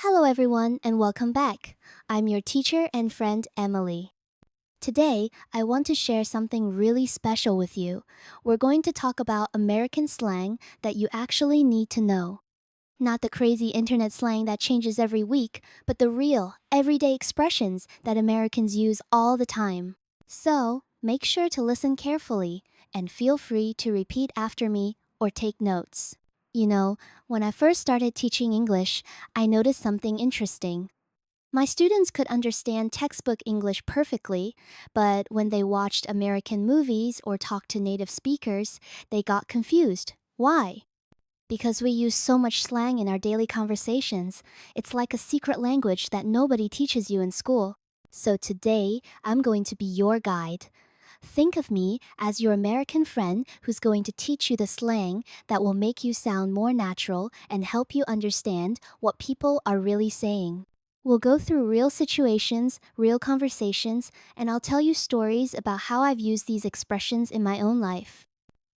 Hello, everyone, and welcome back. I'm your teacher and friend, Emily. Today, I want to share something really special with you. We're going to talk about American slang that you actually need to know. Not the crazy internet slang that changes every week, but the real, everyday expressions that Americans use all the time. So, make sure to listen carefully and feel free to repeat after me or take notes. You know, when I first started teaching English, I noticed something interesting. My students could understand textbook English perfectly, but when they watched American movies or talked to native speakers, they got confused. Why? Because we use so much slang in our daily conversations. It's like a secret language that nobody teaches you in school. So today, I'm going to be your guide. Think of me as your American friend who's going to teach you the slang that will make you sound more natural and help you understand what people are really saying. We'll go through real situations, real conversations, and I'll tell you stories about how I've used these expressions in my own life.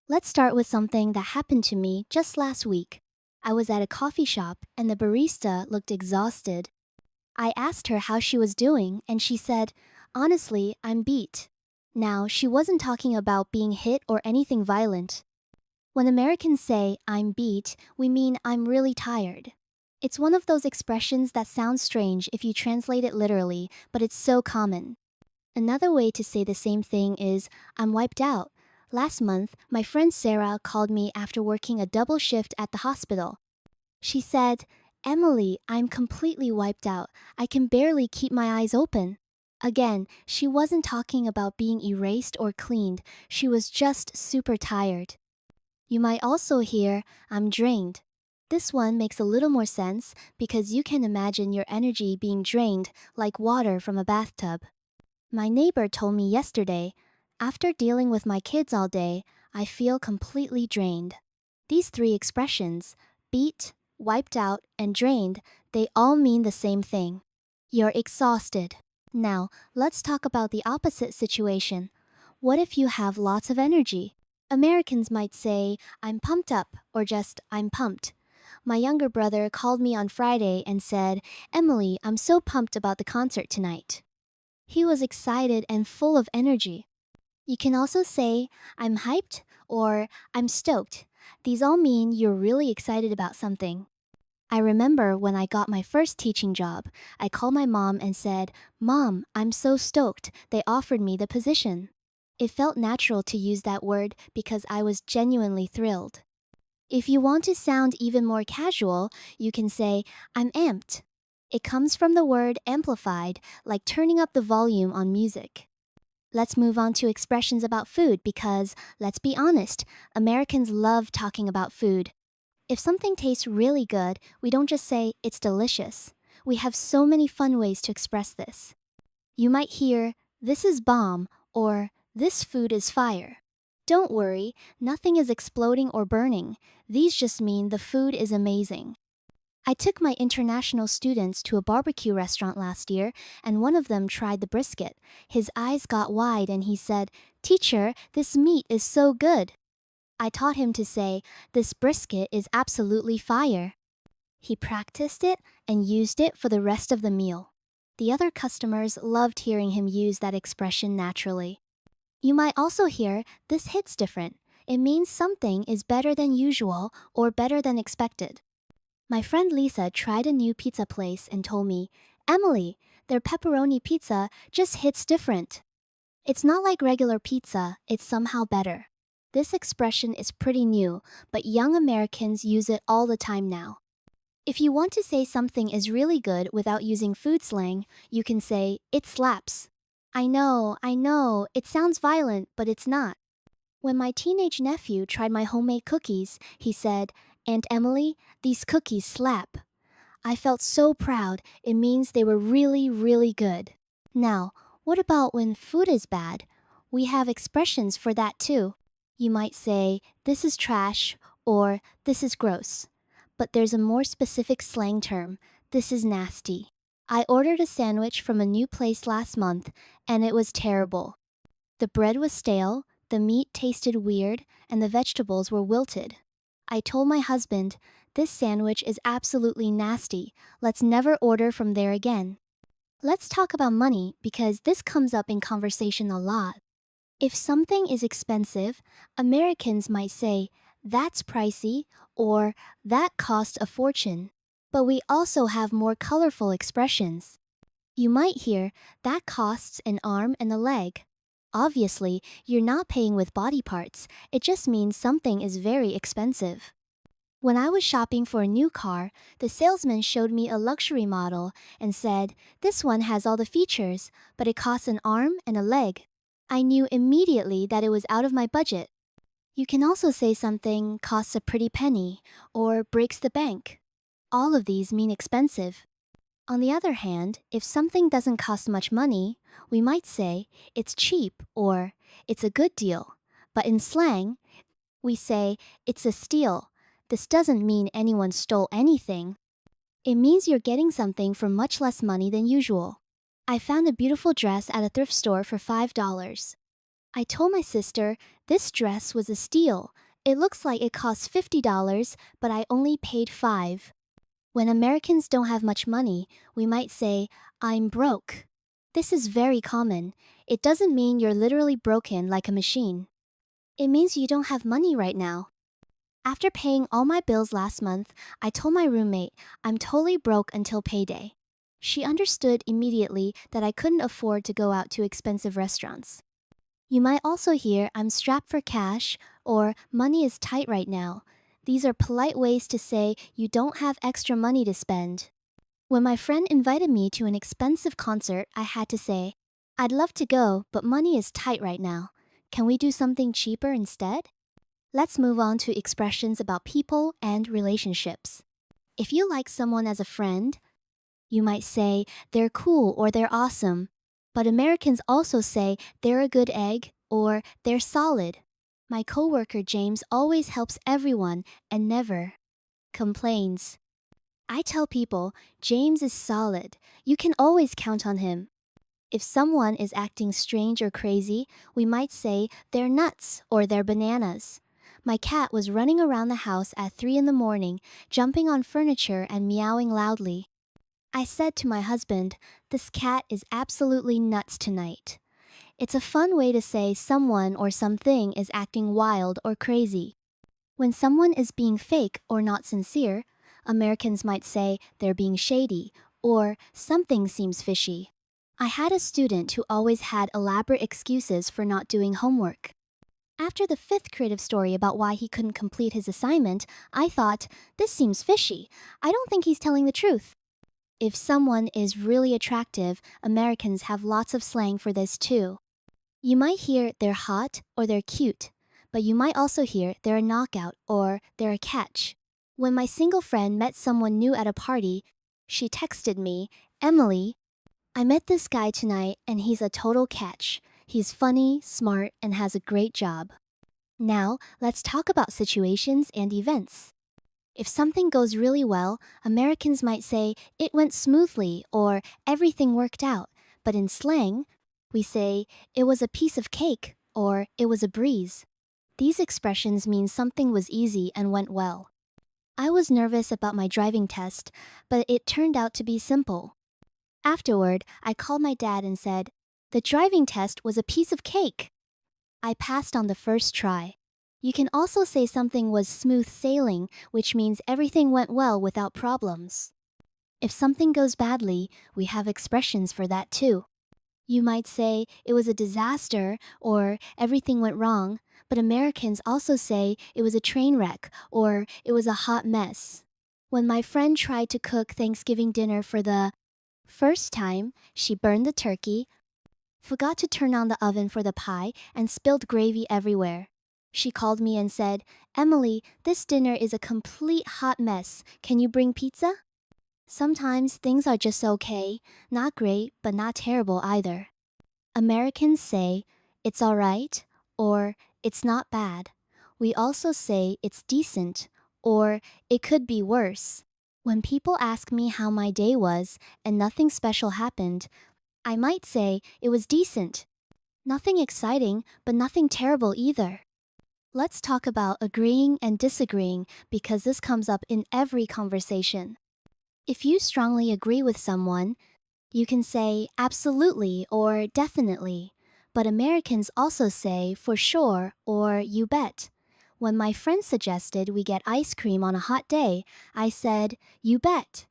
Let's start with something that happened to me just last week. I was at a coffee shop and the barista looked exhausted. I asked her how she was doing and she said, "Honestly, I'm beat." Now, she wasn't talking about being hit or anything violent. When Americans say, "I'm beat," we mean I'm really tired. It's one of those expressions that sounds strange if you translate it literally, but it's so common. Another way to say the same thing is, "I'm wiped out." Last month, my friend Sarah called me after working a double shift at the hospital. She said, "Emily, I'm completely wiped out. I can barely keep my eyes open." Again, she wasn't talking about being erased or cleaned. She was just super tired. You might also hear, "I'm drained." This one makes a little more sense because you can imagine your energy being drained like water from a bathtub. My neighbor told me yesterday, "After dealing with my kids all day, I feel completely drained." These three expressions, beat, wiped out, and drained, they all mean the same thing. You're exhausted. Now, let's talk about the opposite situation. What if you have lots of energy? Americans might say, "I'm pumped up," or just, "I'm pumped." My younger brother called me on Friday and said, "Emily, I'm so pumped about the concert tonight." He was excited and full of energy. You can also say, "I'm hyped," or "I'm stoked." These all mean you're really excited about something. I remember when I got my first teaching job, I called my mom and said, "Mom, I'm so stoked. They offered me the position." It felt natural to use that word because I was genuinely thrilled. If you want to sound even more casual, you can say, "I'm amped." It comes from the word amplified, like turning up the volume on music. Let's move on to expressions about food because, let's be honest, Americans love talking about food. If something tastes really good, we don't just say, "It's delicious." We have so many fun ways to express this. You might hear, "This is bomb," or "This food is fire." Don't worry, nothing is exploding or burning. These just mean the food is amazing. I took my international students to a barbecue restaurant last year, and one of them tried the brisket. His eyes got wide and he said, "Teacher, this meat is so good." I taught him to say, "This brisket is absolutely fire." He practiced it and used it for the rest of the meal. The other customers loved hearing him use that expression naturally. You might also hear, "This hits different." It means something is better than usual or better than expected. My friend Lisa tried a new pizza place and told me, "Emily, their pepperoni pizza just hits different." It's not like regular pizza, it's somehow better. This expression is pretty new, but young Americans use it all the time now. If you want to say something is really good without using food slang, you can say, "It slaps." I know, it sounds violent, but it's not. When my teenage nephew tried my homemade cookies, he said, "Aunt Emily, these cookies slap." I felt so proud. It means they were really, really good. Now, what about when food is bad? We have expressions for that too. You might say, "This is trash," or "This is gross." But there's a more specific slang term, "This is nasty." I ordered a sandwich from a new place last month, and it was terrible. The bread was stale, the meat tasted weird, and the vegetables were wilted. I told my husband, This sandwich is absolutely nasty. Let's never order from there again. Let's talk about money because this comes up in conversation a lot. If something is expensive, Americans might say, that's pricey, or that cost a fortune. But we also have more colorful expressions. You might hear, that costs an arm and a leg. Obviously, you're not paying with body parts, it just means something is very expensive. When I was shopping for a new car, the salesman showed me a luxury model and said, this one has all the features, but it costs an arm and a leg. I knew immediately that it was out of my budget. You can also say something costs a pretty penny or breaks the bank. All of these mean expensive. On the other hand, if something doesn't cost much money, we might say it's cheap or it's a good deal. But in slang, we say it's a steal. This doesn't mean anyone stole anything. It means you're getting something for much less money than usual. I found a beautiful dress at a thrift store for $5. I told my sister, this dress was a steal. It looks like it cost $50, but I only paid $5. When Americans don't have much money, we might say, I'm broke. This is very common. It doesn't mean you're literally broken like a machine. It means you don't have money right now. After paying all my bills last month, I told my roommate, I'm totally broke until payday. She understood immediately that I couldn't afford to go out to expensive restaurants. You might also hear, I'm strapped for cash, or money is tight right now. These are polite ways to say you don't have extra money to spend. When my friend invited me to an expensive concert, I had to say, I'd love to go, but money is tight right now. Can we do something cheaper instead? Let's move on to expressions about people and relationships. If you like someone as a friend, you might say they're cool or they're awesome. But Americans also say they're a good egg or they're solid. My coworker James always helps everyone and never complains. I tell people, James is solid. You can always count on him. If someone is acting strange or crazy, we might say they're nuts or they're bananas. My cat was running around the house at 3 in the morning, jumping on furniture and meowing loudly. I said to my husband, this cat is absolutely nuts tonight. It's a fun way to say someone or something is acting wild or crazy. When someone is being fake or not sincere, Americans might say they're being shady or something seems fishy. I had a student who always had elaborate excuses for not doing homework. After the 5th creative story about why he couldn't complete his assignment, I thought, this seems fishy. I don't think he's telling the truth. If someone is really attractive, Americans have lots of slang for this too. You might hear they're hot or they're cute, but you might also hear they're a knockout or they're a catch. When my single friend met someone new at a party, she texted me, Emily, I met this guy tonight and he's a total catch. He's funny, smart, and has a great job. Now, let's talk about situations and events. If something goes really well, Americans might say, it went smoothly or everything worked out. But in slang, we say, it was a piece of cake or it was a breeze. These expressions mean something was easy and went well. I was nervous about my driving test, but it turned out to be simple. Afterward, I called my dad and said, the driving test was a piece of cake. I passed on the first try. You can also say something was smooth sailing, which means everything went well without problems. If something goes badly, we have expressions for that too. You might say it was a disaster or everything went wrong, but Americans also say it was a train wreck or it was a hot mess. When my friend tried to cook Thanksgiving dinner for the first time, she burned the turkey, forgot to turn on the oven for the pie, and spilled gravy everywhere. She called me and said, Emily, this dinner is a complete hot mess. Can you bring pizza? Sometimes things are just okay, not great, but not terrible either. Americans say, it's alright, or it's not bad. We also say it's decent, or it could be worse. When people ask me how my day was and nothing special happened, I might say it was decent. Nothing exciting, but nothing terrible either. Let's talk about agreeing and disagreeing because this comes up in every conversation. If you strongly agree with someone, you can say absolutely or definitely. But Americans also say for sure or you bet. When my friend suggested we get ice cream on a hot day, I said, you bet.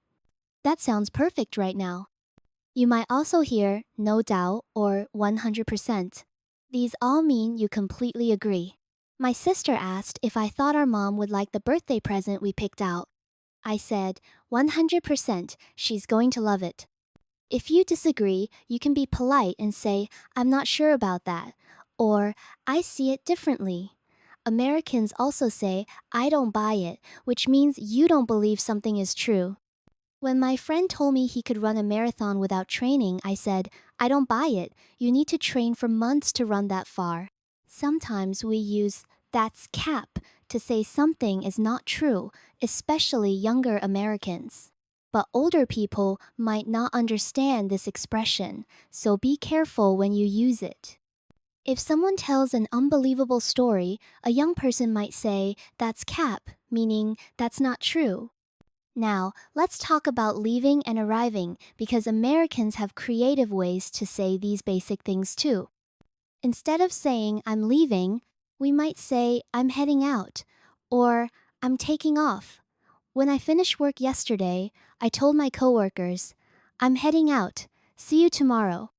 That sounds perfect right now. You might also hear no doubt or 100%. These all mean you completely agree. My sister asked if I thought our mom would like the birthday present we picked out. I said, 100%, she's going to love it. If you disagree, you can be polite and say, I'm not sure about that, or I see it differently. Americans also say, I don't buy it, which means you don't believe something is true. When my friend told me he could run a marathon without training, I said, I don't buy it. You need to train for months to run that far. Sometimes we use that's cap to say something is not true, especially younger Americans. But older people might not understand this expression, so be careful when you use it. If someone tells an unbelievable story, a young person might say, that's cap, meaning that's not true. Now, let's talk about leaving and arriving because Americans have creative ways to say these basic things too. Instead of saying, I'm leaving, we might say, I'm heading out, or I'm taking off. When I finished work yesterday, I told my coworkers, I'm heading out. See you tomorrow.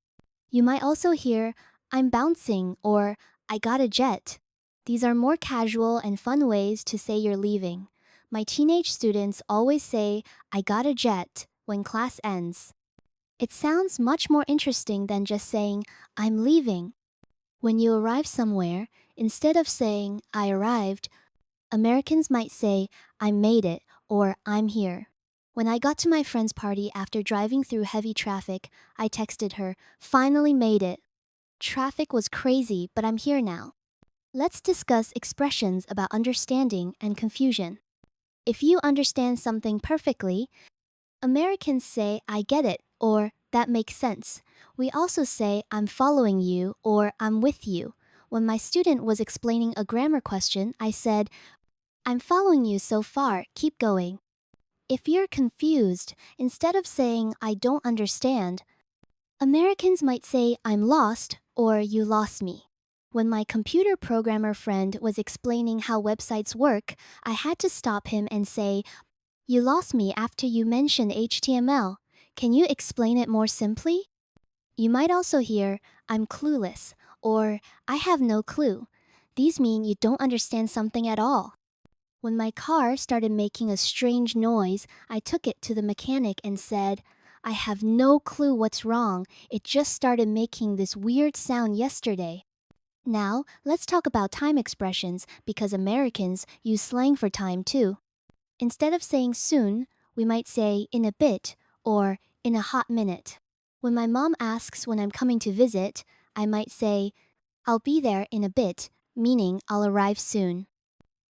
You might also hear, I'm bouncing or I got a jet. These are more casual and fun ways to say you're leaving. My teenage students always say, I got a jet when class ends. It sounds much more interesting than just saying, I'm leaving. When you arrive somewhere, instead of saying, I arrived, Americans might say, I made it or I'm here. When I got to my friend's party after driving through heavy traffic, I texted her, finally made it. Traffic was crazy, but I'm here now. Let's discuss expressions about understanding and confusion. If you understand something perfectly, Americans say, I get it, or that makes sense. We also say, I'm following you, or I'm with you. When my student was explaining a grammar question, I said, I'm following you so far, keep going. If you're confused, instead of saying, I don't understand, Americans might say, I'm lost, or you lost me. When my computer programmer friend was explaining how websites work, I had to stop him and say, you lost me after you mentioned HTML. Can you explain it more simply? You might also hear, I'm clueless, or I have no clue. These mean you don't understand something at all. When my car started making a strange noise, I took it to the mechanic and said, I have no clue what's wrong. It just started making this weird sound yesterday. Now, let's talk about time expressions because Americans use slang for time too. Instead of saying soon, we might say in a bit or in a hot minute. When my mom asks when I'm coming to visit, I might say, I'll be there in a bit, meaning I'll arrive soon.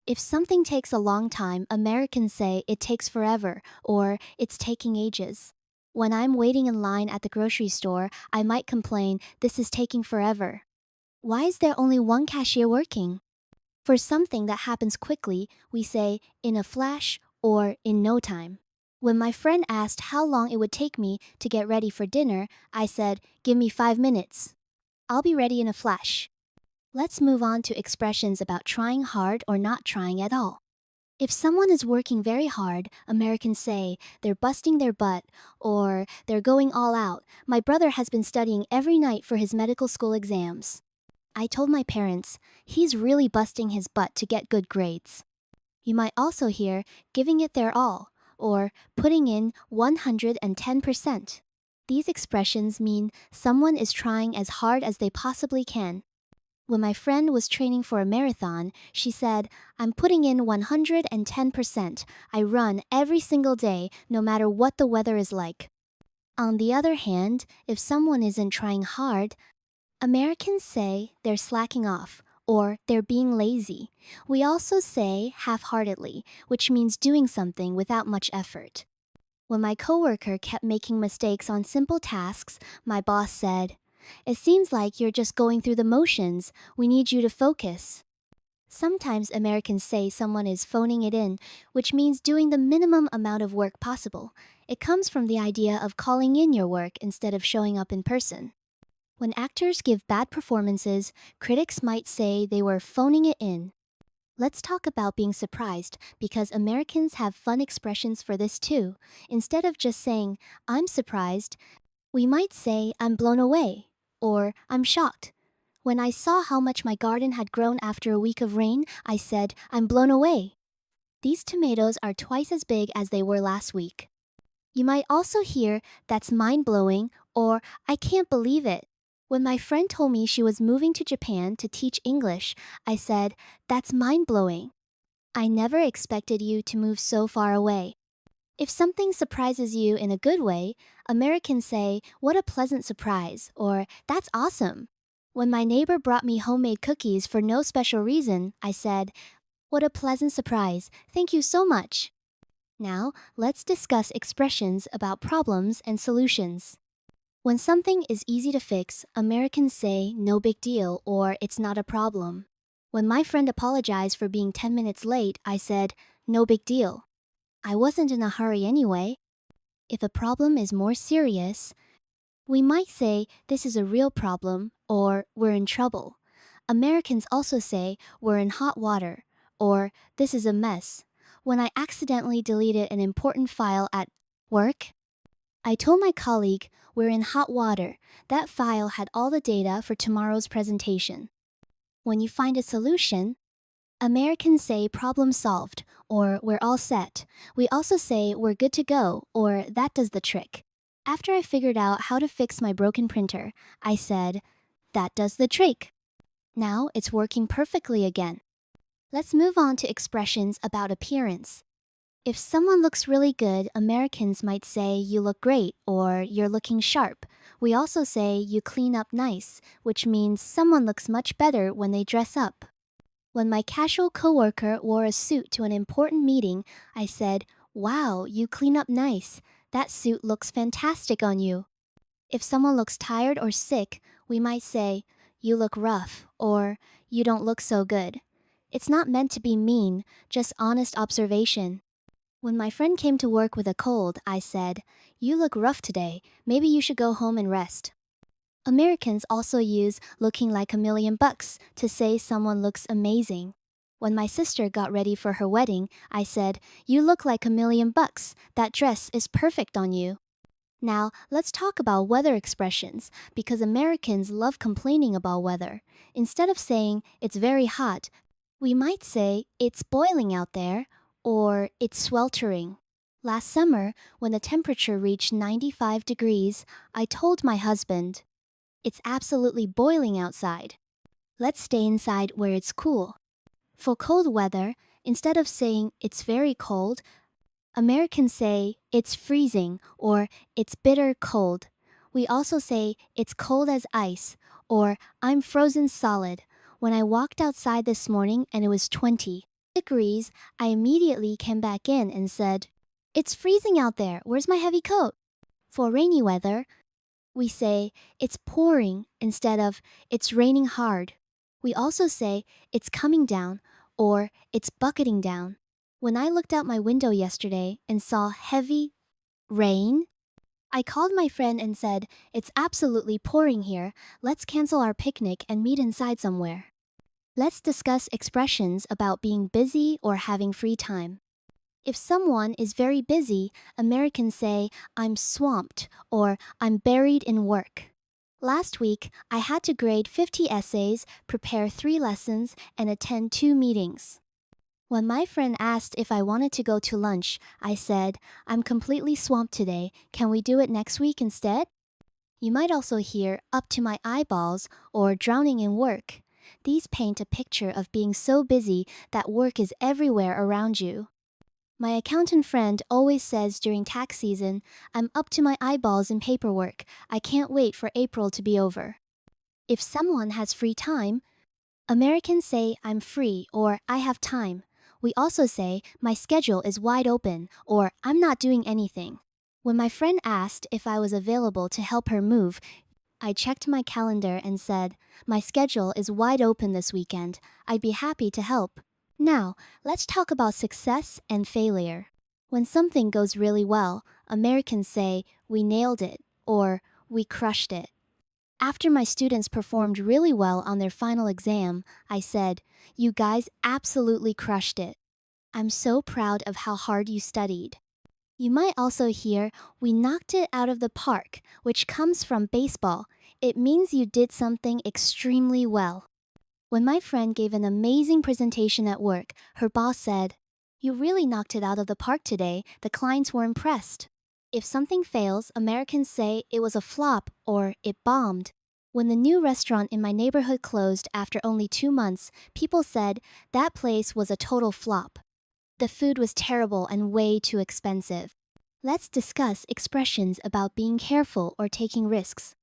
If something takes a long time, Americans say it takes forever or it's taking ages. When I'm waiting in line at the grocery store, I might complain, this is taking forever. Why is there only one cashier working? For something that happens quickly, we say in a flash or in no time. When my friend asked how long it would take me to get ready for dinner, I said, give me 5 minutes. I'll be ready in a flash. Let's move on to expressions about trying hard or not trying at all. If someone is working very hard, Americans say they're busting their butt or they're going all out. My brother has been studying every night for his medical school exams. I told my parents, he's really busting his butt to get good grades. You might also hear giving it their all or putting in 110%. These expressions mean someone is trying as hard as they possibly can. When my friend was training for a marathon, she said, I'm putting in 110%. I run every single day, no matter what the weather is like. On the other hand, if someone isn't trying hard, Americans say they're slacking off or they're being lazy. We also say half-heartedly, which means doing something without much effort. When my coworker kept making mistakes on simple tasks, my boss said, it seems like you're just going through the motions. We need you to focus. Sometimes Americans say someone is phoning it in, which means doing the minimum amount of work possible. It comes from the idea of calling in your work instead of showing up in person. When actors give bad performances, critics might say they were phoning it in. Let's talk about being surprised because Americans have fun expressions for this too. Instead of just saying, I'm surprised, we might say, I'm blown away, or I'm shocked. When I saw how much my garden had grown after a week of rain, I said, I'm blown away. These tomatoes are twice as big as they were last week. You might also hear, that's mind-blowing, or I can't believe it. When my friend told me she was moving to Japan to teach English, I said, that's mind-blowing. I never expected you to move so far away. If something surprises you in a good way, Americans say, what a pleasant surprise, or that's awesome. When my neighbor brought me homemade cookies for no special reason, I said, what a pleasant surprise, thank you so much. Now, let's discuss expressions about problems and solutions. When something is easy to fix, Americans say, no big deal, or it's not a problem. When my friend apologized for being 10 minutes late, I said, no big deal. I wasn't in a hurry anyway. If a problem is more serious, we might say, this is a real problem, or we're in trouble. Americans also say, we're in hot water, or this is a mess. When I accidentally deleted an important file at work, I told my colleague, we're in hot water. That file had all the data for tomorrow's presentation. When you find a solution, Americans say problem solved, or we're all set. We also say we're good to go, or that does the trick. After I figured out how to fix my broken printer, I said, that does the trick. Now it's working perfectly again. Let's move on to expressions about appearance. If someone looks really good, Americans might say you look great or you're looking sharp. We also say you clean up nice, which means someone looks much better when they dress up. When my casual coworker wore a suit to an important meeting, I said, wow, you clean up nice. That suit looks fantastic on you. If someone looks tired or sick, we might say, you look rough, or you don't look so good. It's not meant to be mean, just honest observation. When my friend came to work with a cold, I said, you look rough today. Maybe you should go home and rest. Americans also use looking like $1,000,000 to say someone looks amazing. When my sister got ready for her wedding, I said, you look like $1,000,000. That dress is perfect on you. Now, let's talk about weather expressions, because Americans love complaining about weather. Instead of saying, it's very hot, we might say, it's boiling out there, or it's sweltering. Last summer, when the temperature reached 95 degrees, I told my husband, it's absolutely boiling outside. Let's stay inside where it's cool. For cold weather, instead of saying it's very cold, Americans say it's freezing or it's bitter cold. We also say it's cold as ice or I'm frozen solid. When I walked outside this morning and it was 20 degrees, I immediately came back in and said, it's freezing out there. Where's my heavy coat? For rainy weather, we say, it's pouring instead of, it's raining hard. We also say, it's coming down or it's bucketing down. When I looked out my window yesterday and saw heavy rain, I called my friend and said, it's absolutely pouring here. Let's cancel our picnic and meet inside somewhere. Let's discuss expressions about being busy or having free time. If someone is very busy, Americans say, I'm swamped, or I'm buried in work. Last week, I had to grade 50 essays, prepare 3 lessons, and attend 2 meetings. When my friend asked if I wanted to go to lunch, I said, I'm completely swamped today. Can we do it next week instead? You might also hear up to my eyeballs or drowning in work. These paint a picture of being so busy that work is everywhere around you. My accountant friend always says during tax season, I'm up to my eyeballs in paperwork. I can't wait for April to be over. If someone has free time, Americans say I'm free or I have time. We also say my schedule is wide open or I'm not doing anything. When my friend asked if I was available to help her move, I checked my calendar and said, "My schedule is wide open this weekend. I'd be happy to help." Now, let's talk about success and failure. When something goes really well, Americans say, "We nailed it," or "We crushed it." After my students performed really well on their final exam, I said, "You guys absolutely crushed it. I'm so proud of how hard you studied." You might also hear, "We knocked it out of the park," which comes from baseball. It means you did something extremely well. When my friend gave an amazing presentation at work, her boss said, "You really knocked it out of the park today. The clients were impressed." If something fails, Americans say it was a flop or it bombed. When the new restaurant in my neighborhood closed after only 2 months, people said that place was a total flop. The food was terrible and way too expensive. Let's discuss expressions about being careful or taking risks.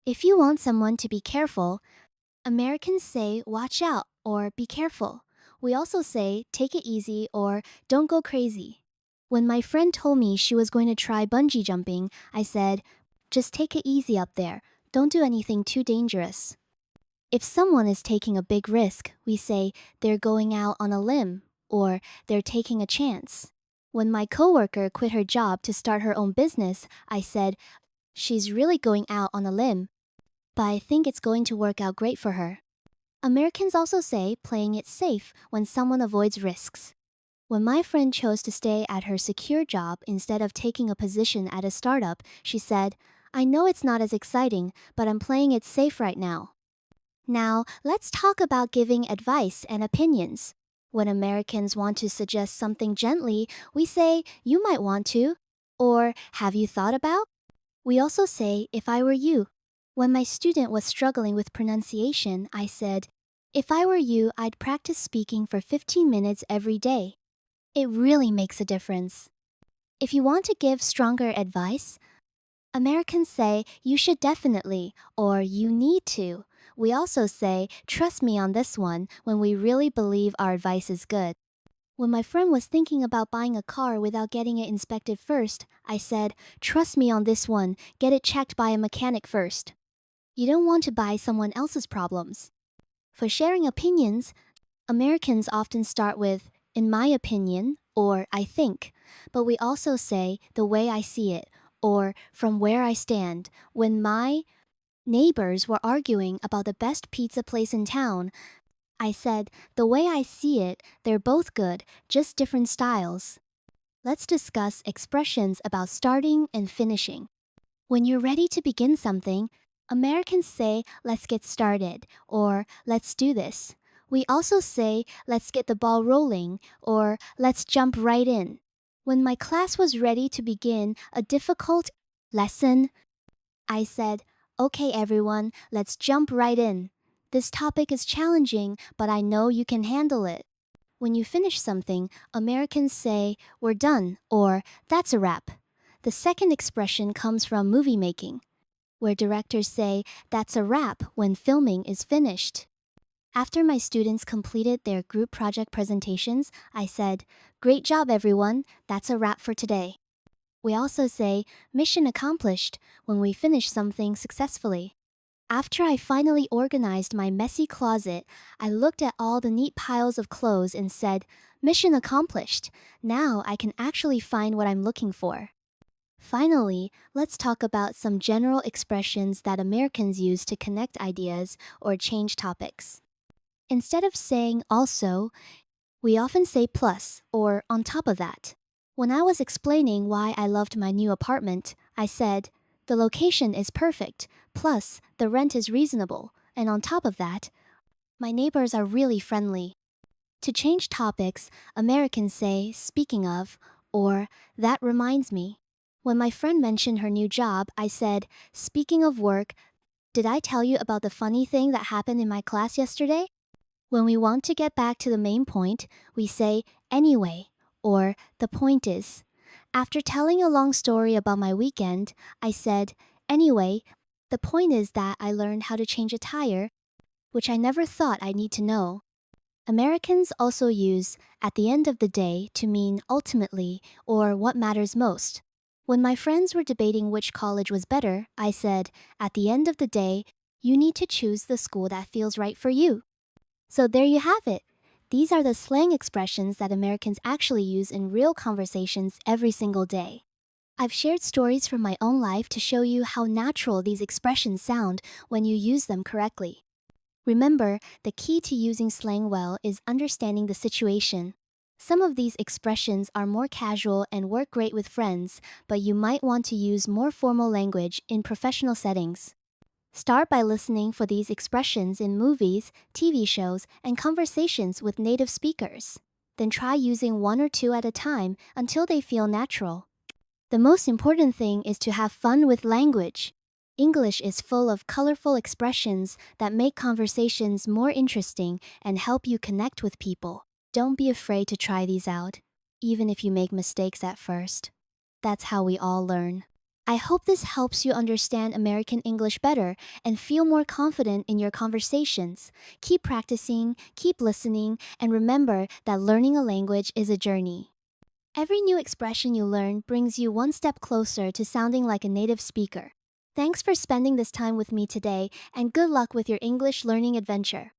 If you want someone to be careful, Americans say "watch out" or "be careful." We also say "take it easy" or "don't go crazy." When my friend told me she was going to try bungee jumping, I said, "Just take it easy up there. Don't do anything too dangerous." If someone is taking a big risk, we say "they're going out on a limb" or "they're taking a chance." When my coworker quit her job to start her own business, I said, "She's really going out on a limb, but I think it's going to work out great for her." Americans also say playing it safe when someone avoids risks. When my friend chose to stay at her secure job instead of taking a position at a startup, she said, "I know it's not as exciting, but I'm playing it safe right now." Now, let's talk about giving advice and opinions. When Americans want to suggest something gently, we say, "You might want to," or "Have you thought about?" We also say, "If I were you." When my student was struggling with pronunciation, I said, "If I were you, I'd practice speaking for 15 minutes every day." It really makes a difference. If you want to give stronger advice, Americans say "you should definitely" or "you need to." We also say "trust me on this one" when we really believe our advice is good. When my friend was thinking about buying a car without getting it inspected first, I said, "Trust me on this one, get it checked by a mechanic first." You don't want to buy someone else's problems. For sharing opinions, Americans often start with "in my opinion" or "I think," but we also say "the way I see it" or "from where I stand." When my neighbors were arguing about the best pizza place in town, I said, "The way I see it, they're both good, just different styles." Let's discuss expressions about starting and finishing. When you're ready to begin something, Americans say "let's get started" or "let's do this." We also say "let's get the ball rolling" or "let's jump right in." When my class was ready to begin a difficult lesson, I said, "Okay, everyone, let's jump right in. This topic is challenging, but I know you can handle it." When you finish something, Americans say, "We're done," or "That's a wrap." The second expression comes from movie making, where directors say, "That's a wrap" when filming is finished. After my students completed their group project presentations, I said, "Great job, everyone. That's a wrap for today." We also say "mission accomplished" when we finish something successfully. After I finally organized my messy closet, I looked at all the neat piles of clothes and said, "Mission accomplished. Now I can actually find what I'm looking for." Finally, let's talk about some general expressions that Americans use to connect ideas or change topics. Instead of saying "also," we often say "plus" or "on top of that." When I was explaining why I loved my new apartment, I said, "The location is perfect, plus the rent is reasonable, and on top of that, my neighbors are really friendly." To change topics, Americans say "speaking of" or "that reminds me." When my friend mentioned her new job, I said, "Speaking of work, did I tell you about the funny thing that happened in my class yesterday?" When we want to get back to the main point, we say "anyway" or "the point is." After telling a long story about my weekend, I said, "Anyway, the point is that I learned how to change a tire, which I never thought I'd need to know." Americans also use "at the end of the day" to mean ultimately or what matters most. When my friends were debating which college was better, I said, at the end of the day, you need to choose the school that feels right for you. So there you have it. These are the slang expressions that Americans actually use in real conversations every single day. I've shared stories from my own life to show you how natural these expressions sound when you use them correctly. Remember, the key to using slang well is understanding the situation. Some of these expressions are more casual and work great with friends, but you might want to use more formal language in professional settings. Start by listening for these expressions in movies, TV shows, and conversations with native speakers. Then try using one or two at a time until they feel natural. The most important thing is to have fun with language. English is full of colorful expressions that make conversations more interesting and help you connect with people. Don't be afraid to try these out, even if you make mistakes at first. That's how we all learn. I hope this helps you understand American English better and feel more confident in your conversations. Keep practicing, keep listening, and remember that learning a language is a journey. Every new expression you learn brings you one step closer to sounding like a native speaker. Thanks for spending this time with me today, and good luck with your English learning adventure.